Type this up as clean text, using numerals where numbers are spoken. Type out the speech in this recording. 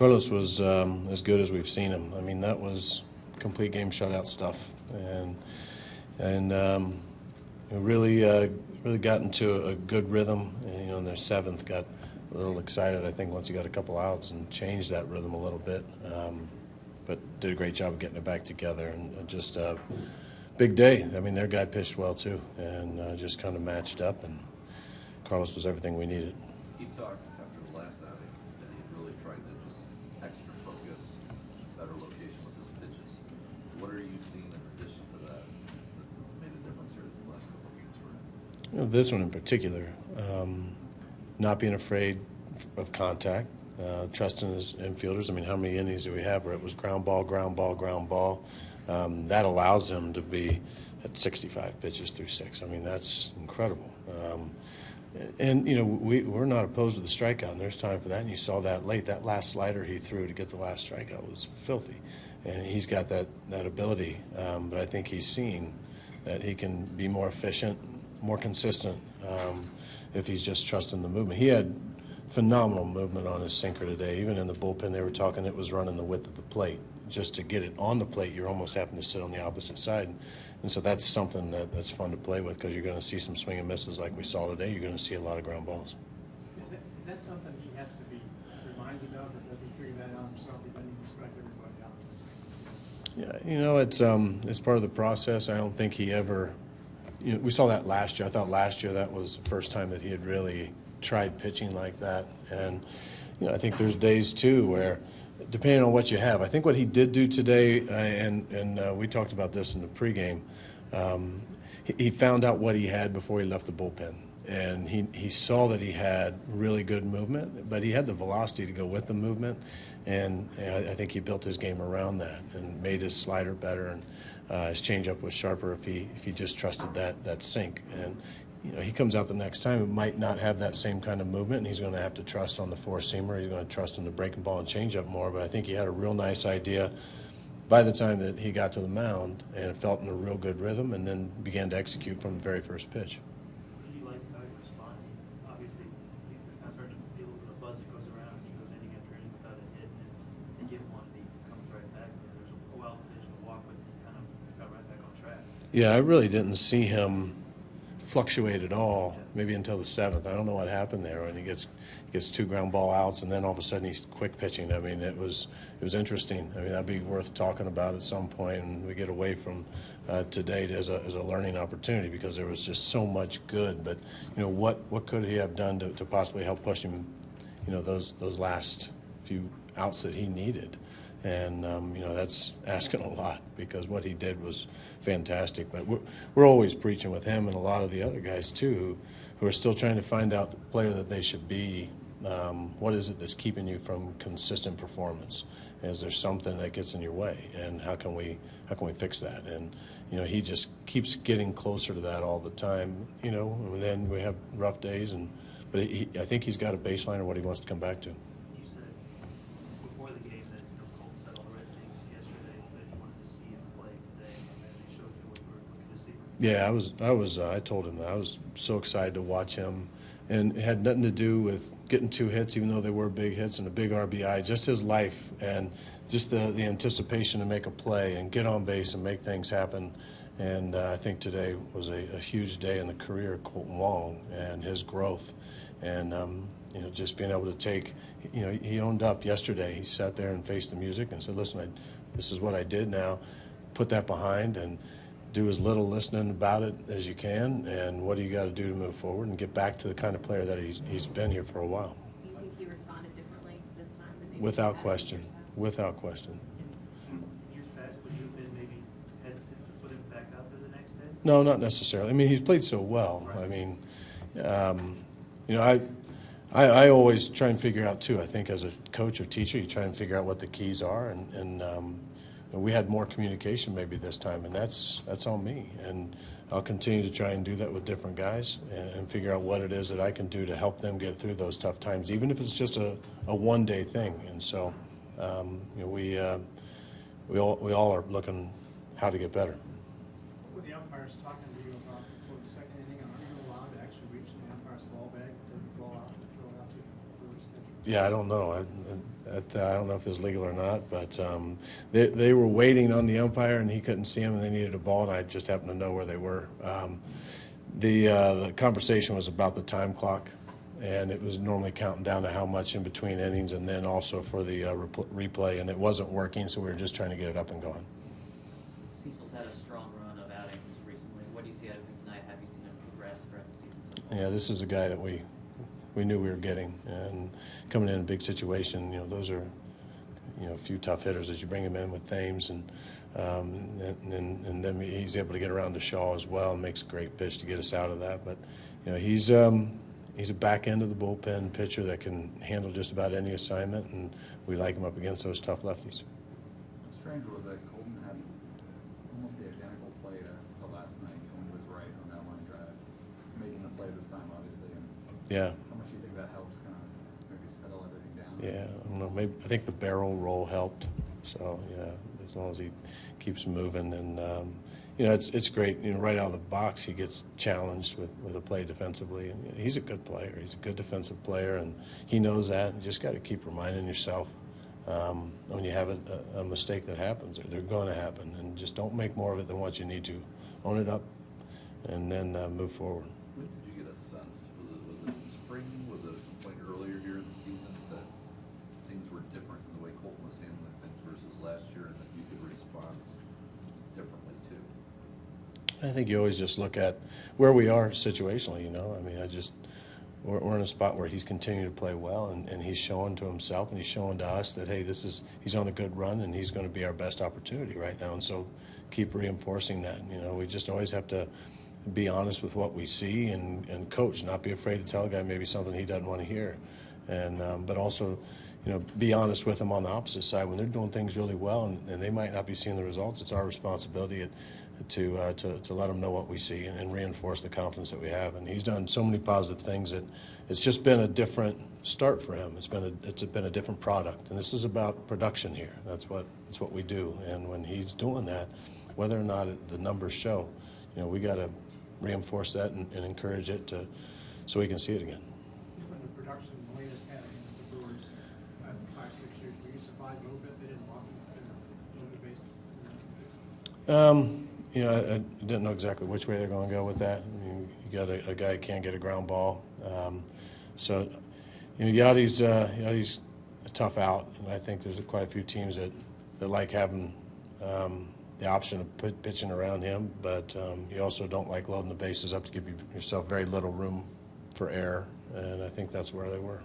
Carlos was as good as we've seen him. I mean, that was complete game shutout stuff, and really got into a good rhythm. And, in their seventh, got a little excited, I think, once he got a couple outs and changed that rhythm a little bit. But did a great job of getting it back together, and just a big day. I mean, their guy pitched well too, and just kind of matched up. And Carlos was everything we needed. He talked after the last outing that he really tried to just extra focus, better location with his pitches. What are you seeing in addition to that that's made a difference here these last couple of weeks for him? This one in particular, not being afraid of contact, trusting his infielders. I mean, how many innings do we have where it was ground ball, ground ball, ground ball? That allows him to be at 65 pitches through 6. I mean, that's incredible. And, we're not opposed to the strikeout, and there's time for that. And you saw that late. That last slider he threw to get the last strikeout was filthy. And he's got that ability. But I think he's seen that he can be more efficient, more consistent if he's just trusting the movement. He had phenomenal movement on his sinker today. Even in the bullpen, they were talking it was running the width of the plate. Just to get it on the plate, you're almost having to sit on the opposite side. And so that's something that's fun to play with, because you're going to see some swing and misses like we saw today. You're going to see a lot of ground balls. Is that something he has to be reminded of, or does he figure that out himself? He doesn't even strike everybody out. Yeah, it's part of the process. I don't think he ever we saw that last year. I thought last year that was the first time that he had really tried pitching like that. And I think there's days too where, depending on what you have, I think what he did do today, and we talked about this in the pregame, he found out what he had before he left the bullpen. And he saw that he had really good movement, but he had the velocity to go with the movement. And I think he built his game around that and made his slider better, and his changeup was sharper if he just trusted that sink. And he comes out the next time, it might not have that same kind of movement, and he's going to have to trust on the four-seamer. He's going to trust on the breaking ball and changeup more. But I think he had a real nice idea by the time that he got to the mound, and it felt in a real good rhythm, and then began to execute from the very first pitch. What do you like how he responded? Obviously, you're kind of starting to feel the buzz that goes around as he goes inning after inning without a hit, and they get one, and he comes right back. There's a wild pitch and a walk, but he kind of got right back on track. Yeah, I really didn't see him fluctuate at all, maybe until the 7th. I don't know what happened there when he gets 2 ground ball outs, and then all of a sudden he's quick pitching. I mean, it was interesting. I mean, that'd be worth talking about at some point, and we get away from today as a learning opportunity, because there was just so much good. But what could he have done to possibly help push him? Those last few outs that he needed. And, that's asking a lot, because what he did was fantastic. But we're always preaching with him and a lot of the other guys, too, who are still trying to find out the player that they should be. What is it that's keeping you from consistent performance? Is there something that gets in your way? And how can we fix that? And, he just keeps getting closer to that all the time, and then we have rough days. But I think he's got a baseline of what he wants to come back to. Yeah, I told him that. I was so excited to watch him, and it had nothing to do with getting 2 hits, even though they were big hits and a big RBI, just his life and just the anticipation to make a play and get on base and make things happen. And I think today was a huge day in the career of Colton Wong and his growth. And, just being able to take, he owned up yesterday. He sat there and faced the music and said, listen, this is what I did now. Put that behind and do as little listening about it as you can, and what do you got to do to move forward and get back to the kind of player that he's been here for a while. Do you think he responded differently this time than maybe Without question. Without question. In years past, would you have been maybe hesitant to put him back out there the next day? No, not necessarily. I mean, he's played so well. Right. I mean, I always try and figure out, too, I think as a coach or teacher, you try and figure out what the keys are, and we had more communication maybe this time, and that's on me. And I'll continue to try and do that with different guys and figure out what it is that I can do to help them get through those tough times, even if it's just a one-day thing. And so, we all are looking how to get better. What were the umpires talking to you about before the second inning? Are you allowed to actually reach the umpire's ball bag to go out and throw it out to the Brewers pitcher? Yeah, I don't know. I don't know if it was legal or not, but they were waiting on the umpire, and he couldn't see him, and they needed a ball, and I just happened to know where they were. The conversation was about the time clock, and it was normally counting down to how much in between innings, and then also for the replay, and it wasn't working, so we were just trying to get it up and going. Cecil's had a strong run of outings recently. What do you see out of him tonight? Have you seen him progress throughout the season so far? Yeah, this is a guy that we knew we were getting, and coming in a big situation, those are, a few tough hitters as you bring him in with Thames, and then he's able to get around to Shaw as well and makes a great pitch to get us out of that. But, he's a back end of the bullpen pitcher that can handle just about any assignment, and we like him up against those tough lefties. What's strange was that Colton had almost the identical play to last night, going to his right on that line drive, making the play this time, obviously. And Yeah. how much do you think that helps kind of maybe settle everything down? Yeah, I don't know. Maybe I think the barrel roll helped. So as long as he keeps moving, and it's great. Right out of the box, he gets challenged with a play defensively, and he's a good player. He's a good defensive player, and he knows that. You just got to keep reminding yourself when you have a mistake that happens, or they're going to happen, and just don't make more of it than what you need to. Own it up, and then move forward. When did you get a sense? Was it in the spring? Was it at some point earlier here in the season that things were different in the way Colton was handling things versus last year, and that you could respond differently too? I think you always just look at where we are situationally. I mean, we're in a spot where he's continuing to play well, and he's showing to himself, and he's showing to us that, hey, he's on a good run, and he's going to be our best opportunity right now. And so keep reinforcing that. We just always have to be honest with what we see, and coach, not be afraid to tell a guy maybe something he doesn't want to hear, and but also be honest with them on the opposite side when they're doing things really well, and they might not be seeing the results. It's our responsibility to let them know what we see, and reinforce the confidence that we have. And he's done so many positive things that it's just been a different start for him. It's been a different product, and this is about production here. That's what we do. And when he's doing that, whether or not the numbers show, we got to reinforce that and encourage it so we can see it again. Given the production Molina's had against the Brewers the last 5-6 years, were you surprised a little bit they didn't walk him on a limited basis in the 6? I didn't know exactly which way they're going to go with that. I mean, you got a guy who can't get a ground ball. So, Yachty's a tough out, and I think there's quite a few teams that like having the option of pitching around him, but you also don't like loading the bases up to give yourself very little room for error, and I think that's where they were.